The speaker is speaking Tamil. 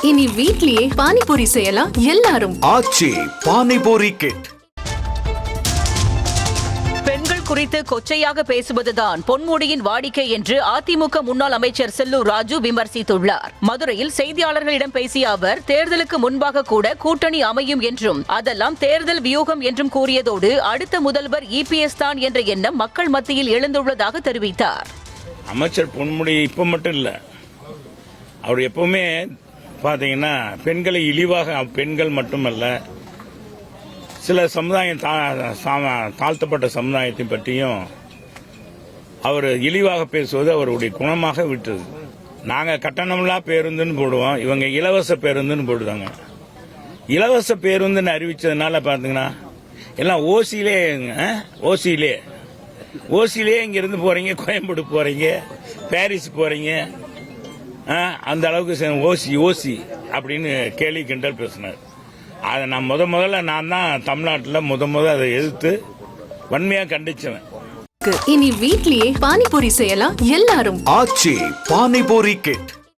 இனி வீட்லயே பானிபூரி செய்யலாம் எல்லாரும். ஆச்சி பானிபூரி கிட். பெண்கள் குறித்து கொச்சையாக பேசுவதுதான் பொன்முடியின் வாடிக்கை என்று அதிமுக முன்னாள் அமைச்சர் செல்லூர் ராஜு விமர்சித்துள்ளார். மதுரையில் செய்தியாளர்களிடம் பேசிய அவர், தேர்தலுக்கு முன்பாக கூட கூட்டணி அமையும் என்றும் அதெல்லாம் தேர்தல் வியூகம் என்றும் கூறியதோடு அடுத்த முதல்வர் இபிஎஸ் தான் என்ற எண்ணம் மக்கள் மத்தியில் எழுந்துள்ளதாக தெரிவித்தார். அமைச்சர் பொன்முடி இப்ப மட்டும் இல்ல, அவர் எப்பவுமே பாத்தீங்கன்னா பெண்களை இழிவாக, பெண்கள் மட்டுமல்ல சில சமுதாயம் தாழ்த்தப்பட்ட சமுதாயத்தை பற்றியும் அவர் இழிவாக பேசுவது அவருடைய குணமாக விட்டது. நாங்க கட்டணமில்லா பேருந்துன்னு போடுவோம், இவங்க இலவச பேருந்துன்னு போடுவாங்க. இலவச பேருந்துன்னு அறிவிச்சதுனால பாத்தீங்கன்னா எல்லாம் ஓசியிலே இங்க இருந்து போறீங்க, கோயம்பேடு போறீங்க, பாரிஸ் போறீங்க, அந்த அளவுக்கு ஓசி அப்படின்னு கேலி கிண்டல் பேசினார். அதை நான் முதல்ல நான் தான் தமிழ்நாட்டில் அதை எதிர்த்து வன்மையா கண்டிச்சவன். இனி வீட்லயே பானிபூரி செய்யலாம் எல்லாரும். ஆச்சி பானிபூரி கிட்.